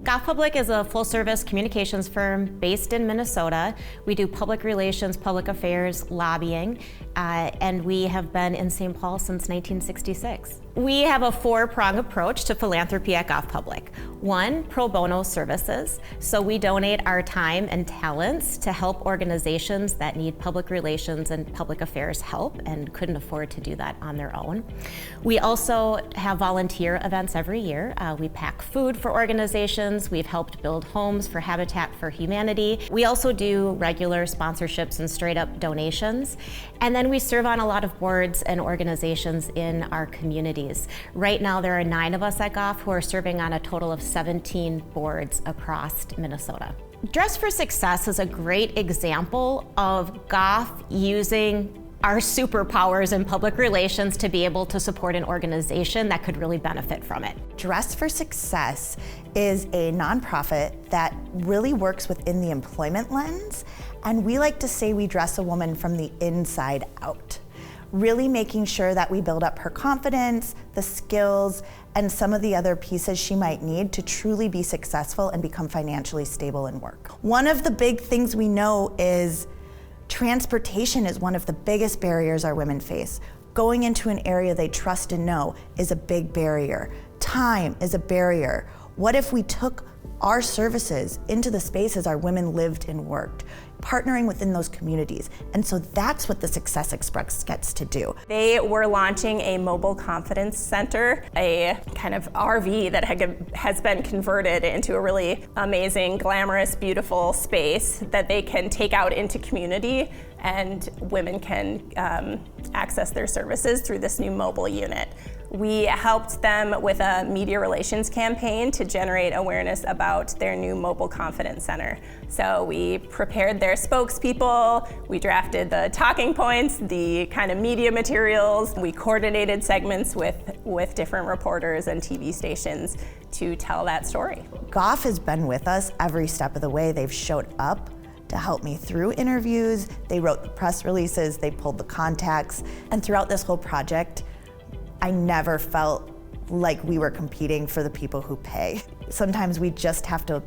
Goff Public is a full-service communications firm based in Minnesota. We do public relations, public affairs, lobbying, and we have been in St. Paul since 1966. We have a four-pronged approach to philanthropy at Goff Public. One, pro bono services. So we donate our time and talents to help organizations that need public relations and public affairs help and couldn't afford to do that on their own. We also have volunteer events every year. We pack food for organizations. We've helped build homes for Habitat for Humanity. We also do regular sponsorships and straight up donations. And then we serve on a lot of boards and organizations in our communities. Right now there are 9 of us at Goff who are serving on a total of 17 boards across Minnesota. Dress for Success is a great example of Goff using our superpowers in public relations to be able to support an organization that could really benefit from it. Dress for Success is a nonprofit that really works within the employment lens, and we like to say we dress a woman from the inside out, really making sure that we build up her confidence, the skills, and some of the other pieces she might need to truly be successful and become financially stable in work. One of the big things we know is transportation is one of the biggest barriers our women face. Going into an area they trust and know is a big barrier. Time is a barrier. What if we took our services into the spaces our women lived and worked, partnering within those communities? And so that's what the Success Express gets to do. They were launching a mobile confidence center, a kind of RV that has been converted into a really amazing, glamorous, beautiful space that they can take out into community, and women can access their services through this new mobile unit. We helped them with a media relations campaign to generate awareness about their new mobile confidence center. So we prepared their spokespeople, we drafted the talking points, the kind of media materials, we coordinated segments with different reporters and TV stations to tell that story. Goff has been with us every step of the way. They've showed up to help me through interviews, they wrote the press releases, they pulled the contacts, and throughout this whole project, I never felt like we were competing for the people who pay. Sometimes we just have to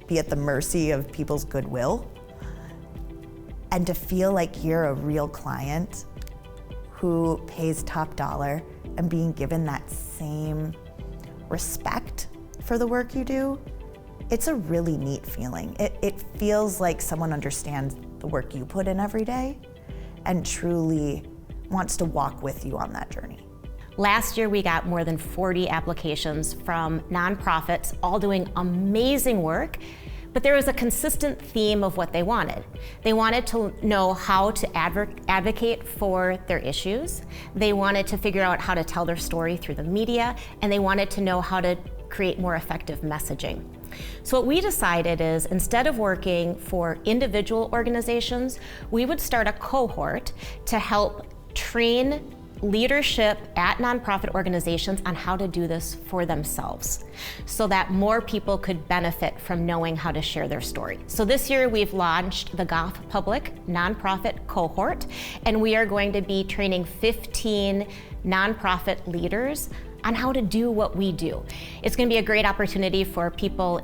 be at the mercy of people's goodwill. And to feel like you're a real client who pays top dollar and being given that same respect for the work you do, it's a really neat feeling. It feels like someone understands the work you put in every day and truly wants to walk with you on that journey. Last year, we got more than 40 applications from nonprofits, all doing amazing work, but there was a consistent theme of what they wanted. They wanted to know how to advocate for their issues. They wanted to figure out how to tell their story through the media, and they wanted to know how to create more effective messaging. So what we decided is, instead of working for individual organizations, we would start a cohort to help train leadership at nonprofit organizations on how to do this for themselves so that more people could benefit from knowing how to share their story. So this year we've launched the Goff Public Nonprofit Cohort, and we are going to be training 15 nonprofit leaders on how to do what we do. It's going to be a great opportunity for people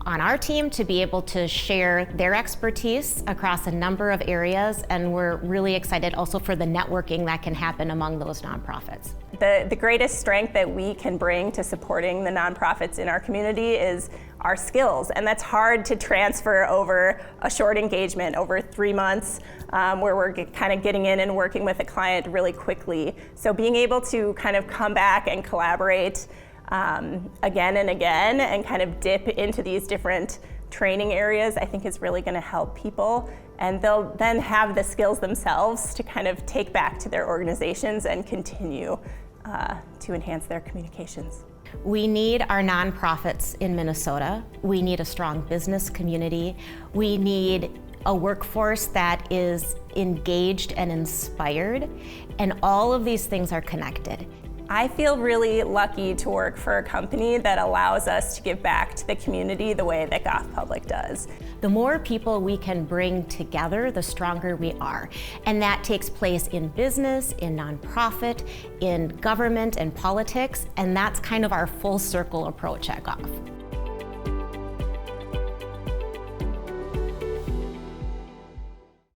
on our team to be able to share their expertise across a number of areas, and we're really excited also for the networking that can happen among those nonprofits. The greatest strength that we can bring to supporting the nonprofits in our community is our skills, and that's hard to transfer over a short engagement, over 3 months, where we're kind of getting in and working with a client really quickly. So being able to kind of come back and collaborate again and again and kind of dip into these different training areas, I think is really going to help people, and they'll then have the skills themselves to kind of take back to their organizations and continue to enhance their communications. We need our nonprofits in Minnesota. We need a strong business community. We need a workforce that is engaged and inspired, and all of these things are connected. I feel really lucky to work for a company that allows us to give back to the community the way that Goff Public does. The more people we can bring together, the stronger we are. And that takes place in business, in nonprofit, in government and politics, and that's kind of our full circle approach at Goff.